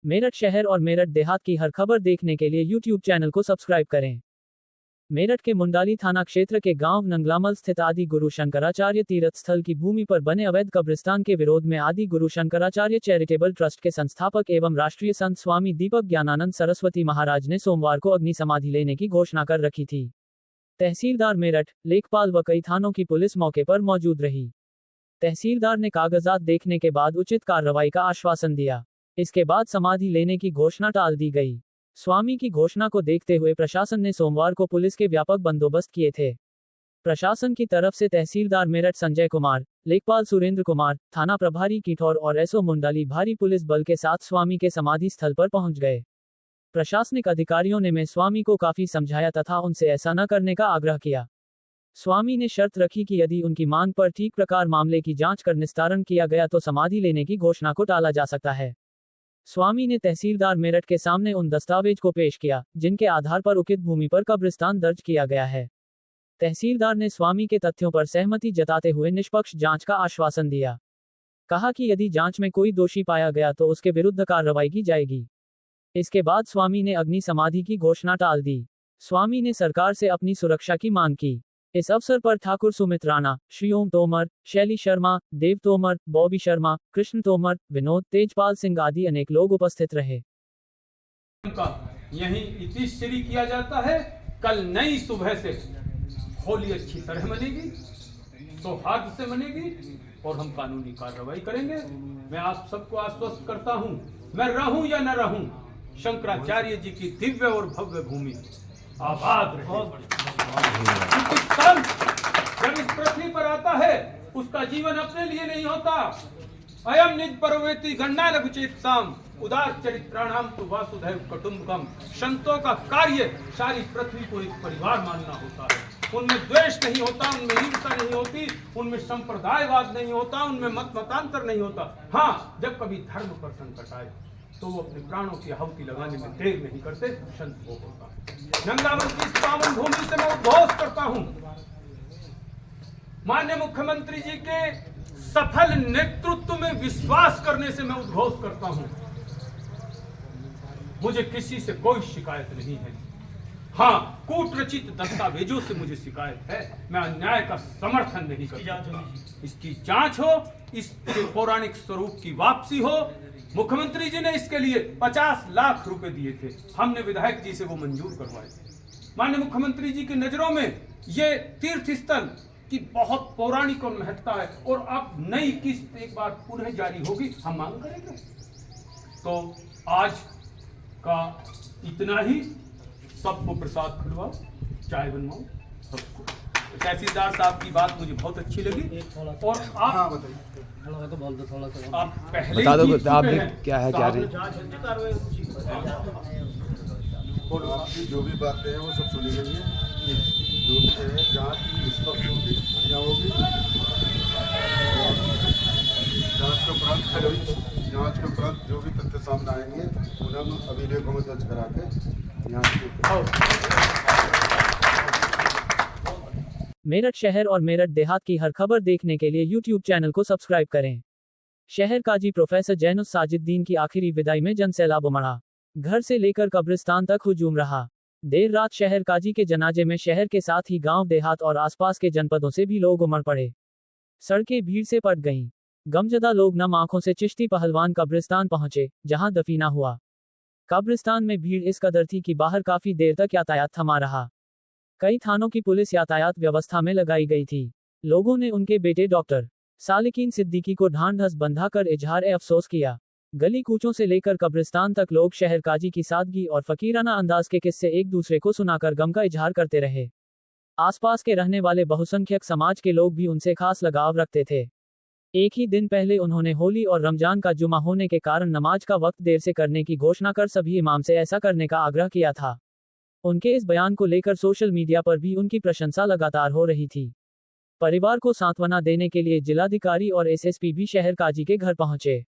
मेरठ शहर और मेरठ देहात की हर खबर देखने के लिए YouTube चैनल को सब्सक्राइब करें। मेरठ के मुंडाली थाना क्षेत्र के गांव नंगलामल स्थित आदि गुरु शंकराचार्य तीर्थ स्थल की भूमि पर बने अवैध कब्रिस्तान के विरोध में आदि गुरु शंकराचार्य चैरिटेबल ट्रस्ट के संस्थापक एवं राष्ट्रीय संत स्वामी दीपक ज्ञानानंद सरस्वती महाराज ने सोमवार को अग्नि समाधि लेने की घोषणा कर रखी थी। तहसीलदार मेरठ, लेखपाल व कई थानों की पुलिस मौके पर मौजूद रही। तहसीलदार ने कागजात देखने के बाद उचित कार्रवाई का आश्वासन दिया। इसके बाद समाधि लेने की घोषणा टाल दी गई। स्वामी की घोषणा को देखते हुए प्रशासन ने सोमवार को पुलिस के व्यापक बंदोबस्त किए थे। प्रशासन की तरफ से तहसीलदार मेरठ संजय कुमार, लेखपाल सुरेंद्र कुमार, थाना प्रभारी किठौर और एसओ मुंडाली भारी पुलिस बल के साथ स्वामी के समाधि स्थल पर पहुंच गए। प्रशासनिक अधिकारियों ने स्वामी को काफी समझाया तथा उनसे ऐसा न करने का आग्रह किया। स्वामी ने शर्त रखी कि यदि उनकी मांग पर ठीक प्रकार मामले की जांच कर निस्तारण किया गया तो समाधि लेने की घोषणा को टाला जा सकता है। स्वामी ने तहसीलदार मेरठ के सामने उन दस्तावेज को पेश किया जिनके आधार पर उचित भूमि पर कब्रिस्तान दर्ज किया गया है। तहसीलदार ने स्वामी के तथ्यों पर सहमति जताते हुए निष्पक्ष जांच का आश्वासन दिया। कहा कि यदि जांच में कोई दोषी पाया गया तो उसके विरुद्ध कार्रवाई की जाएगी। इसके बाद स्वामी ने अग्नि समाधि की घोषणा टाल दी। स्वामी ने सरकार से अपनी सुरक्षा की मांग की। इस अवसर पर ठाकुर सुमित राणा, श्री ओम तोमर, शैली शर्मा, देव तोमर, बॉबी शर्मा, कृष्ण तोमर, विनोद, तेजपाल सिंह आदि अनेक लोग उपस्थित रहे। यही इतिश्री किया जाता है। कल नई सुबह से होली अच्छी तरह मनेगी, सौहार्द से मनेगी और हम कानूनी कार्रवाई करेंगे। मैं आप सबको आश्वस्त करता हूं, मैं रहूं या न रहूं, शंकराचार्य जी की दिव्य और भव्य भूमि आबाद रहे। जब इस पृथ्वी पर आता है उसका जीवन अपने लिए नहीं होता। अयम निज परवेति गणना लघुचेत साम उदार चरित्राणाम तो वासुधैव कुटुंबकम। संतों का कार्य सारी पृथ्वी को एक परिवार मानना होता है। उनमें द्वेष नहीं होता, उनमें हिंसा नहीं होती, उनमें संप्रदायवाद नहीं होता, उनमें मतांतर नहीं होता। हाँ, जब कभी धर्म पर संकट आए तो वो अपने प्राणों की आहुति लगाने में देर नहीं करते। संत वो होता है। नंगावन की इस पावन भूमि से मैं उद्घोष करता हूं, माननीय मुख्यमंत्री जी के सफल नेतृत्व में विश्वास करने से मैं उद्घोष करता हूं, मुझे किसी से कोई शिकायत नहीं है। हाँ, कूटरचित दस्तावेजों से मुझे शिकायत है। मैं अन्याय का समर्थन नहीं करता। इसकी जांच हो, इसके पौराणिक स्वरूप की वापसी हो। मुख्यमंत्री जी ने इसके लिए 50 लाख रुपए दिए थे, हमने विधायक जी से वो मंजूर करवाए। माननीय मुख्यमंत्री जी की नजरों में ये तीर्थ स्थल की बहुत पौराणिक और महत्ता है और अब नई किस्त एक बार पुनः जारी होगी, हम मांग करेंगे। तो आज का इतना ही। सबको प्रसाद खिलवाओ, चाय बनवाओ सबको। तहसीलदार साहब की बात मुझे बहुत अच्छी लगी और आप बताइए, आप पहले बता दो आपने क्या है क्या नहीं। आपकी जो भी बातें हैं वो सब सुनी गई है। जो भी है जांच निष्पक्ष होगी, बढ़िया होगी। जांच के उपरांत जो भी तथ्य सामने आएंगे उन्हें हम अभिलेखों में दर्ज करा के मेरठ शहर और मेरठ देहात की हर खबर देखने के लिए YouTube चैनल को सब्सक्राइब करें। शहर काजी प्रोफेसर जैनुस साजिद्दीन की आखिरी विदाई में जनसैलाब उमड़ा। घर से लेकर कब्रिस्तान तक हुजूम रहा। देर रात शहर काजी के जनाजे में शहर के साथ ही गांव देहात और आसपास के जनपदों से भी लोग उमड़ पड़े। सड़कें भीड़ से पट गईं। गमजदा लोग नम आंखों से चिश्ती पहलवान कब्रिस्तान पहुंचे, जहां दफीना हुआ। कब्रिस्तान में भीड़ इस कदर थी कि बाहर काफी देर तक यातायात थमा रहा। कई थानों की पुलिस यातायात व्यवस्था में लगाई गई थी। लोगों ने उनके बेटे डॉक्टर सालिकीन सिद्दीकी को ढांढस बंधाकर इजहार अफसोस किया। गली कूचों से लेकर कब्रिस्तान तक लोग शहर काजी की सादगी और फकीराना अंदाज के किस्से एक दूसरे को सुनाकर गम का इजहार करते रहे। आसपास के रहने वाले बहुसंख्यक समाज के लोग भी उनसे खास लगाव रखते थे। एक ही दिन पहले उन्होंने होली और रमजान का जुमा होने के कारण नमाज का वक्त देर से करने की घोषणा कर सभी इमाम से ऐसा करने का आग्रह किया था। उनके इस बयान को लेकर सोशल मीडिया पर भी उनकी प्रशंसा लगातार हो रही थी। परिवार को सांत्वना देने के लिए जिलाधिकारी और एसएसपी भी शहर काजी के घर पहुंचे।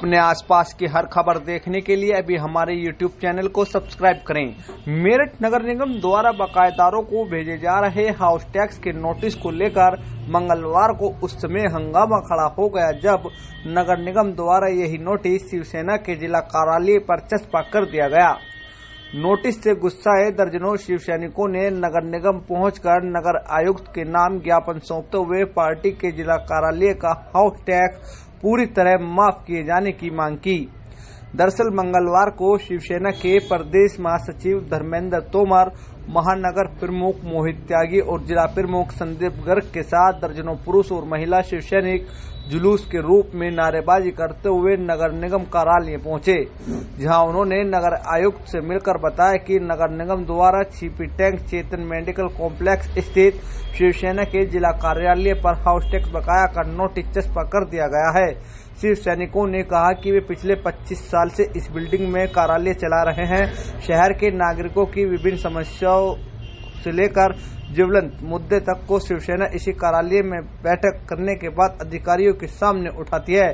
अपने आसपास की हर खबर देखने के लिए अभी हमारे YouTube चैनल को सब्सक्राइब करें। मेरठ नगर निगम द्वारा बकायेदारों को भेजे जा रहे हाउस टैक्स के नोटिस को लेकर मंगलवार को उस समय हंगामा खड़ा हो गया जब नगर निगम द्वारा यही नोटिस शिवसेना के जिला कार्यालय पर चस्पा कर दिया गया। नोटिस से गुस्साए दर्जनों शिव सैनिकों ने नगर निगम पहुंचकर नगर आयुक्त के नाम ज्ञापन सौंपते हुए पार्टी के जिला कार्यालय का हाउस टैक्स पूरी तरह माफ किए जाने की मांग की। दरअसल मंगलवार को शिवसेना के प्रदेश महासचिव धर्मेंद्र तोमर, महानगर प्रमुख मोहित त्यागी और जिला प्रमुख संदीप गर्ग के साथ दर्जनों पुरुष और महिला शिव सैनिक जुलूस के रूप में नारेबाजी करते हुए नगर निगम कार्यालय पहुंचे, जहां उन्होंने नगर आयुक्त से मिलकर बताया कि नगर निगम द्वारा छिपी टैंक चेतन मेडिकल कॉम्प्लेक्स स्थित शिवसेना के जिला कार्यालय पर हाउस टैक्स बकाया का नोटिस चस्पा कर दिया गया है। शिव सैनिकों ने कहा कि वे पिछले 25 साल से इस बिल्डिंग में कार्यालय चला रहे हैं। शहर के नागरिकों की विभिन्न समस्याओं से लेकर ज्वलंत मुद्दे तक को शिवसेना इसी कार्यालय में बैठक करने के बाद अधिकारियों के सामने उठाती है।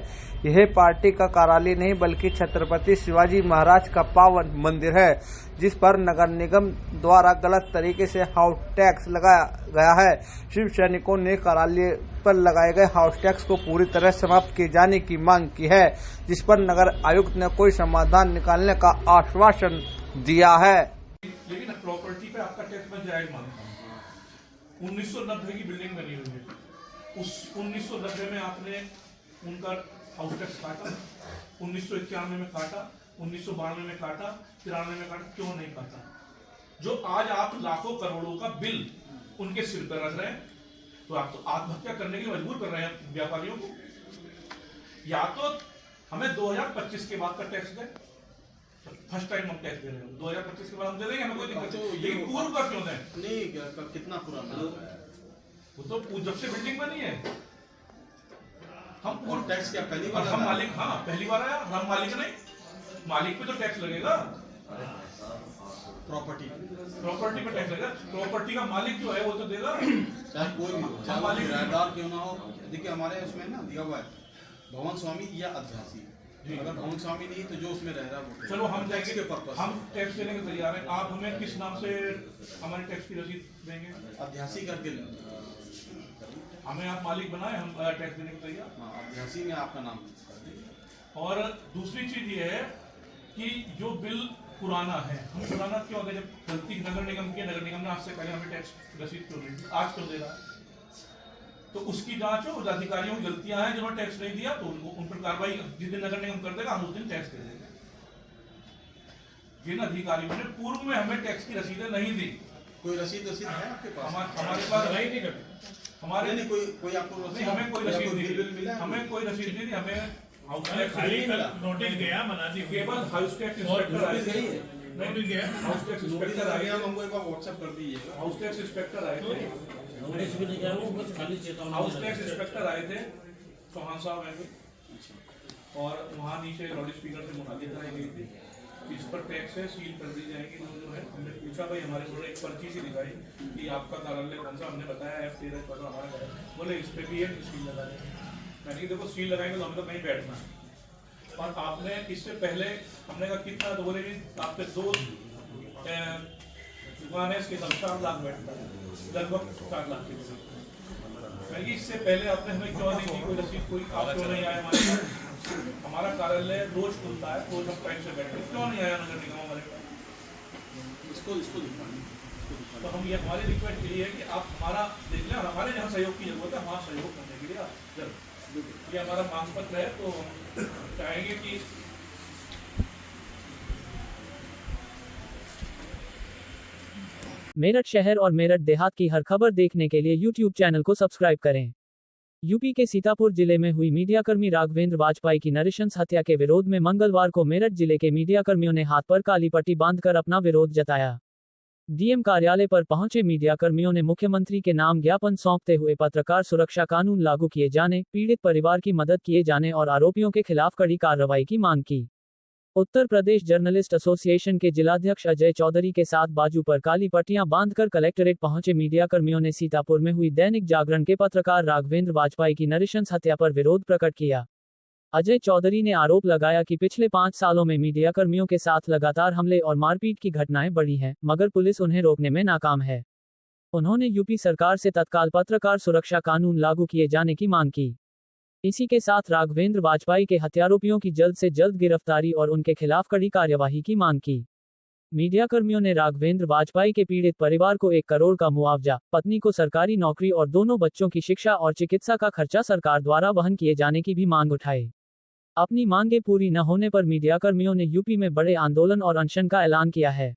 यह पार्टी का कार्यालय नहीं बल्कि छत्रपति शिवाजी महाराज का पावन मंदिर है, जिस पर नगर निगम द्वारा गलत तरीके से हाउस टैक्स लगाया गया है। शिव सैनिकों ने कार्यालय पर लगाए गए हाउस टैक्स को पूरी तरह समाप्त किए जाने की मांग की है, जिस पर नगर आयुक्त ने कोई समाधान निकालने का आश्वासन दिया है। लेकिन प्रॉपर्टी पे आपका टैक्स मैं जायज मानता हूँ। 1990 की बिल्डिंग बनी हुई है, उस 1990 में आपने उनका हाउस टैक्स काटा, 1991 में काटा, 1992 में काटा, 93 में काटा, क्यों नहीं काटा? जो आज आप लाखों करोड़ों का बिल उनके सिर पर रख रहे हैं, तो आप तो आत्महत्या करने के लिए मजबूर कर रहे हैं व्यापारियों को। या तो हमें 2025 के बाद का टैक्स दें, फर्स्ट टाइम हम टैक्स दे रहे हैं, 2025 के बाद हम दे देंगे, हमें कोई दिक्कत नहीं, लेकिन पूर्व का क्यों दें? नहीं, कितना पुराना? वो तो जब से बिल्डिंग बनी है हम पूर्व टैक्स क्या पहली बार? हम मालिक, हाँ पहली बार आया, हम मालिक नहीं, मालिक पे तो टैक्स लगेगा। प्रॉपर्टी पे टैक्स लगेगा, प्रॉपर्टी का मालिक जो है वो तो देगा, चाहे कोई भी हो, चाहे मालिक किराएदार क्यों ना हो। देखिए हमारे उसमें ना दिया हुआ है भवन स्वामी या अध्यासी। अगर भवन स्वामी नहीं तो जो उसमें रह रहा है वो। चलो हम टैक्स जाएंगे, के पर्पस हम टैक्स देने के तैयार हैं। आप हमें किस नाम से हमारे टैक्स की रसीद देंगे? अध्यासी करके हमें आप मालिक बनाए, हम टैक्स देने के तैयार। हाँ, अध्यासी में आपका नाम कर देंगे। और दूसरी चीज ये है कि जो बिल पुराना है, हम पुराना क्यों अगर जब गलती नगर निगम की, नगर निगम ने आज से पहले हमें टैक्स रसीद क्यों नहीं दी, आज क्यों दे रहा है? तो उसकी जांच हो, अधिकारियों की गलतियां हैं जिन्होंने टैक्स नहीं दिया तो उन पर कार्रवाई जिस दिन नगर निगम कर देगा हम उस दिन टैक्स दे देंगे। जिन अधिकारियों ने पूर्व में हमें टैक्स की रसीदें नहीं दी, कोई रसीद है आपके पास? हमारे पास नहीं करते, हमारे नहीं, कोई आपको नहीं, हमें कोई रसीद नहीं दी, हमें कोई रसीद नहीं दी, हमें हाउस टैक्स नोटिस गया बना दी, केवल हाउस टैक्स इंस्पेक्टर आए थे, नोटिस गया, हाउस टैक्स इंस्पेक्टर आए थे, हमको एक बार व्हाट्सएप कर दीजिएगा। हाउस टैक्स इंस्पेक्टर आए थे, नोटिस भी नहीं गया, वो बस खाली चेतावनी। हाउस टैक्स इंस्पेक्टर आए थे, चौहान साहब आए थे, और वहाँ नीचे लाउड स्पीकर से मुनादी कराई गई थी, इस पर टैक्स है, सील कर दी जाएगी। जो है हमने पूछा, भाई हमारे थोड़ा एक पर्ची सी दिखाई कि आपका कार्यालय कौन सा, हमने बताया F13 पर हमारा है, बोले इस पे भी है सील लगा देंगे। मैंने कहा देखो सील लगाएंगे तो हमें तो नहीं बैठना है, और आपने इससे पहले हमने कहा कितना, तो बोले कि आपके 2 दुकान है, इसके 4 लाख बैठता है, लगभग 4 लाख की। मैंने इससे पहले आपने हमें क्यों नहीं दी कोई रसीद, कोई आप क्यों नहीं आए हमारे पास? हमारा कार्यालय रोज खुलता है, रोज हम टाइम से बैठते, क्यों नहीं आया नगर निगम हमारे पास? इसको तो हम ये हमारी रिक्वेस्ट यही है कि आप हमारा देख लें, और हमारे जहाँ सहयोग की जरूरत है वहाँ सहयोग करने के लिए आप जरूर, ये हमारा मांग पत्र है। तो हम चाहेंगे कि मेरठ शहर और मेरठ देहात की हर खबर देखने के लिए YouTube चैनल को सब्सक्राइब करें। यूपी के सीतापुर जिले में हुई मीडियाकर्मी राघवेंद्र वाजपेयी की नृशंस हत्या के विरोध में मंगलवार को मेरठ जिले के मीडियाकर्मियों ने हाथ पर काली पट्टी बांधकर अपना विरोध जताया। डीएम कार्यालय पर पहुंचे मीडियाकर्मियों ने मुख्यमंत्री के नाम ज्ञापन सौंपते हुए पत्रकार सुरक्षा कानून लागू किए जाने, पीड़ित परिवार की मदद किए जाने और आरोपियों के खिलाफ कड़ी कार्रवाई की मांग की। उत्तर प्रदेश जर्नलिस्ट एसोसिएशन के जिलाध्यक्ष अजय चौधरी के साथ बाजू पर काली पट्टियां बांधकर कलेक्ट्रेट पहुंचे मीडियाकर्मियों ने सीतापुर में हुई दैनिक जागरण के पत्रकार राघवेंद्र वाजपेयी की नृशंस हत्या पर विरोध प्रकट किया। अजय चौधरी ने आरोप लगाया कि पिछले 5 सालों में मीडिया कर्मियों के साथ लगातार हमले और मारपीट की घटनाएं बढ़ी हैं, मगर पुलिस उन्हें रोकने में नाकाम है। उन्होंने यूपी सरकार से तत्काल पत्रकार सुरक्षा कानून लागू किए जाने की मांग की। इसी के साथ राघवेंद्र वाजपेयी के हत्यारोपियों की जल्द से जल्द गिरफ्तारी और उनके खिलाफ कड़ी कार्यवाही की मांग की। मीडिया कर्मियों ने राघवेंद्र वाजपेयी के पीड़ित परिवार को 1 करोड़ का मुआवजा, पत्नी को सरकारी नौकरी और दोनों बच्चों की शिक्षा और चिकित्सा का खर्चा सरकार द्वारा वहन किए जाने की भी मांग उठाई। अपनी मांगें पूरी न होने पर मीडिया कर्मियों ने यूपी में बड़े आंदोलन और अनशन का ऐलान किया है।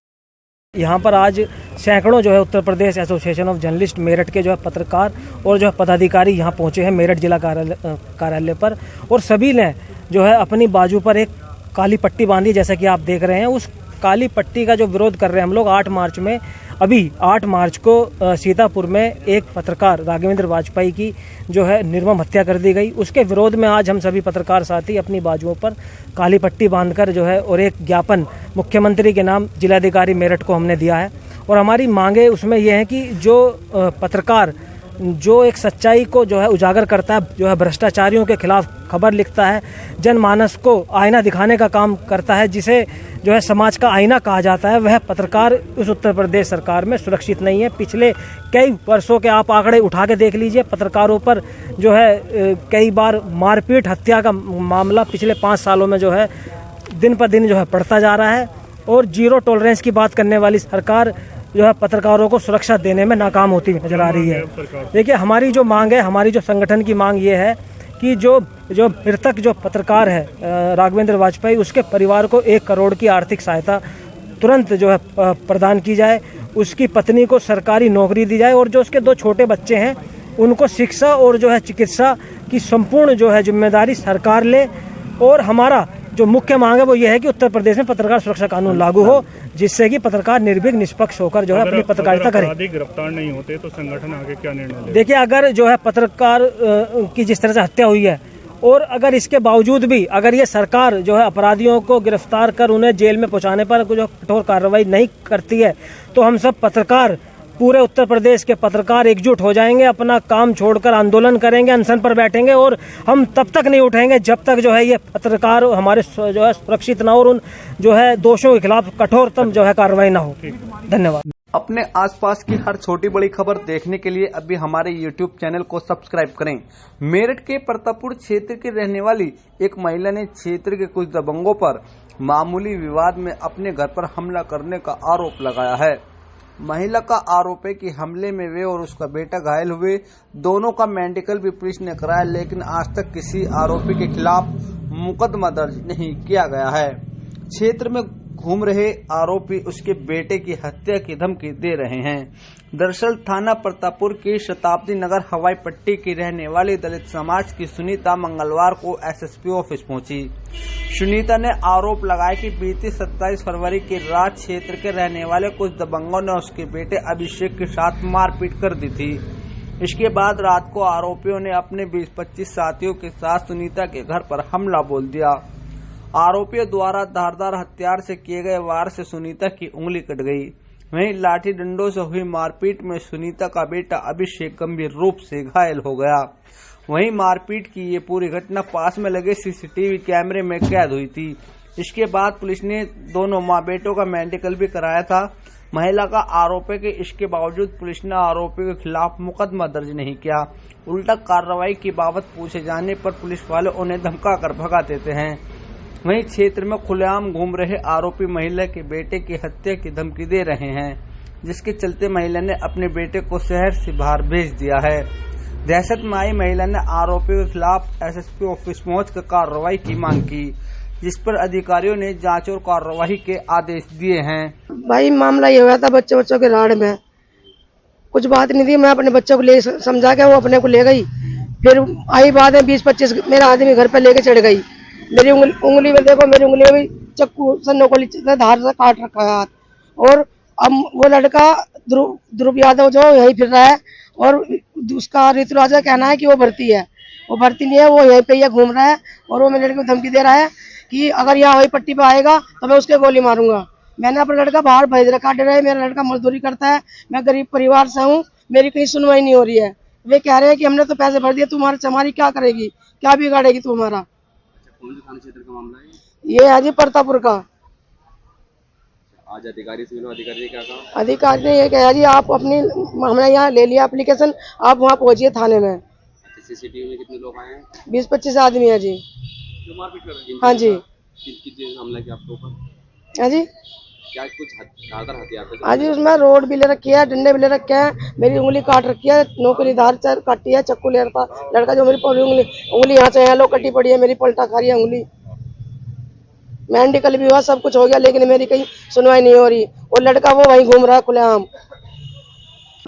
यहाँ पर आज सैकड़ों जो है Uttar Pradesh association of journalist Meerut के जो है पत्रकार और जो है पदाधिकारी यहाँ पहुँचे हैं मेरठ जिला कार्यालय पर, और सभी ने जो है अपनी बाजू पर एक काली पट्टी बांधी, जैसा कि आप देख रहे हैं। उस काली पट्टी का जो विरोध कर रहे हैं हम लोग 8 मार्च में। अभी 8 मार्च को सीतापुर में एक पत्रकार राघवेंद्र वाजपेयी की जो है निर्मम हत्या कर दी गई। उसके विरोध में आज हम सभी पत्रकार साथी अपनी बाजुओं पर काली पट्टी बांधकर जो है और एक ज्ञापन मुख्यमंत्री के नाम जिलाधिकारी मेरठ को हमने दिया है। और हमारी मांगे उसमें यह है कि जो पत्रकार जो एक सच्चाई को जो है उजागर करता है, जो है भ्रष्टाचारियों के खिलाफ खबर लिखता है, जनमानस को आईना दिखाने का काम करता है, जिसे जो है समाज का आईना कहा जाता है, वह पत्रकार उस उत्तर प्रदेश सरकार में सुरक्षित नहीं है। पिछले कई वर्षों के आप आंकड़े उठा के देख लीजिए, पत्रकारों पर जो है कई बार मारपीट हत्या का मामला पिछले 5 सालों में जो है दिन पर दिन जो है बढ़ता जा रहा है। और जीरो टॉलरेंस की बात करने वाली सरकार जो है पत्रकारों को सुरक्षा देने में नाकाम होती नजर आ रही है। देखिए, हमारी जो मांग है, हमारी जो संगठन की मांग ये है कि जो मृतक जो पत्रकार है राघवेंद्र वाजपेयी, उसके परिवार को 1 करोड़ की आर्थिक सहायता तुरंत जो है प्रदान की जाए, उसकी पत्नी को सरकारी नौकरी दी जाए, और जो उसके 2 छोटे बच्चे हैं उनको शिक्षा और जो है चिकित्सा की संपूर्ण जो है जिम्मेदारी सरकार ले। और हमारा जो मुख्य मांग है वो ये है कि उत्तर प्रदेश में पत्रकार सुरक्षा कानून लागू हो, जिससे कि पत्रकार निर्भीक निष्पक्ष होकर जो है अपनी पत्रकारिता करें। गिरफ्तार नहीं होते तो संगठन आगे क्या निर्णय लेगा? देखिए, अगर जो है पत्रकार की जिस तरह से हत्या हुई है, और अगर इसके बावजूद भी अगर ये सरकार जो है अपराधियों को गिरफ्तार कर उन्हें जेल में पहुंचाने पर जो कठोर कार्रवाई नहीं करती है, तो हम सब पत्रकार, पूरे उत्तर प्रदेश के पत्रकार एकजुट हो जाएंगे, अपना काम छोड़कर आंदोलन करेंगे, अनशन पर बैठेंगे, और हम तब तक नहीं उठेंगे जब तक जो है ये पत्रकार हमारे जो है सुरक्षित ना हो और उन जो है दोषियों के खिलाफ कठोरतम जो है कार्रवाई ना हो। धन्यवाद। अपने आसपास की हर छोटी बड़ी खबर देखने के लिए अभी हमारे YouTube चैनल को सब्सक्राइब करें। मेरठ के प्रतापपुर क्षेत्र की रहने वाली एक महिला ने क्षेत्र के कुछ दबंगों पर मामूली विवाद में अपने घर पर हमला करने का आरोप लगाया है। महिला का आरोप है कि हमले में वे और उसका बेटा घायल हुए। दोनों का मेडिकल भी पुलिस ने कराया, लेकिन आज तक किसी आरोपी के खिलाफ मुकदमा दर्ज नहीं किया गया है। क्षेत्र में घूम रहे आरोपी उसके बेटे की हत्या की धमकी दे रहे हैं। दरअसल थाना प्रतापपुर की शताब्दी नगर हवाई पट्टी की रहने वाली दलित समाज की सुनीता मंगलवार को एसएसपी ऑफिस पहुंची। सुनीता ने आरोप लगाया कि बीती 27 फरवरी की रात क्षेत्र के रहने वाले कुछ दबंगों ने उसके बेटे अभिषेक के साथ मारपीट कर दी थी। इसके बाद रात को आरोपियों ने अपने 20-25 साथियों के साथ सुनीता के घर पर हमला बोल दिया। आरोपियों द्वारा धारदार हथियार से किए गए वार से सुनीता की उंगली कट गई। वहीं लाठी डंडों से हुई मारपीट में सुनीता का बेटा अभिषेक गंभीर रूप से घायल हो गया। वहीं मारपीट की ये पूरी घटना पास में लगे सीसीटीवी कैमरे में कैद हुई थी। इसके बाद पुलिस ने दोनों मां बेटों का मेडिकल भी कराया था। महिला का आरोप है कि इसके बावजूद पुलिस ने आरोपियों के खिलाफ मुकदमा दर्ज नहीं किया। उल्टा कार्रवाई की बाबत पूछे जाने पर पुलिस वाले उन्हें धमकाकर भगा देते हैं। वहीं क्षेत्र में खुलेआम घूम रहे आरोपी महिला के बेटे की हत्या की धमकी दे रहे हैं, जिसके चलते महिला ने अपने बेटे को शहर से बाहर भेज दिया है। दहशत में आई महिला ने आरोपियों के खिलाफ एसएसपी ऑफिस पहुंचकर कार्रवाई की मांग की, जिस पर अधिकारियों ने जांच और कार्रवाई के आदेश दिए हैं। भाई मामला ये हुआ था बच्चों के राड़ में, कुछ बात नहीं थी। मैं अपने बच्चों को ले समझा के वो अपने को ले गई। फिर आई बात है 20-25 मेरा आदमी घर पे लेके चढ़ गई। मेरी उंगली में देखो, मेरी उंगली में भी चक्कू सन्नोकोली धार से काट रखा है हाथ। और अब वो लड़का ध्रुव यादव जो यही फिर रहा है, और उसका ऋतुराज का कहना है कि वो भर्ती है। वो भर्ती नहीं है, वो यहीं पे ही घूम रहा है। और वो मेरे लड़के को धमकी दे रहा है कि अगर यहाँ हवाई पट्टी पे आएगा तो मैं उसके गोली मारूंगा। मैंने अपना लड़का बाहर भेज रखा है। मेरा लड़का मजदूरी करता है, मैं गरीब परिवार से हूँ, मेरी कहीं सुनवाई नहीं हो रही है। वे कह रहे हैं कि हमने तो पैसे भर दिए, तुम्हारी क्या करेगी, क्या बिगाड़ेगी तू हमारा। कौन से थाना क्षेत्र का मामला है? ये है जी प्रतापुर का। आज अधिकारी से मिलो, अधिकारी ने क्या कहा? अधिकारी ने ये कहा जी आप अपनी, हमने यहाँ ले लिया एप्लीकेशन, आप वहाँ पहुँचिए थाने में। सीसीटीवी में कितने लोग आए हैं? 20-25 आदमी है जी। जो मारपीट कर रहे हैं? हाँ जी। किस चीज का हमला किया आपके ऊपर? हाँ जी। क्या कुछ धारदार हथियार थे? हाँ जी, उसमें रोड भी ले रखी है, डंडे भी ले रखे हैं, मेरी उंगली काट रखी है, नौकरीदार चर काटी है, चक्कू ले रखा लड़का जो मेरी पूरी उंगली यहाँ से यहाँ लो कटी पड़ी है, मेरी पलटा खा रही है उंगली। मेडिकल भी हुआ, सब कुछ हो गया, लेकिन मेरी कहीं सुनवाई नहीं हो रही। और लड़का वो वहीं घूम रहा है खुलेआम।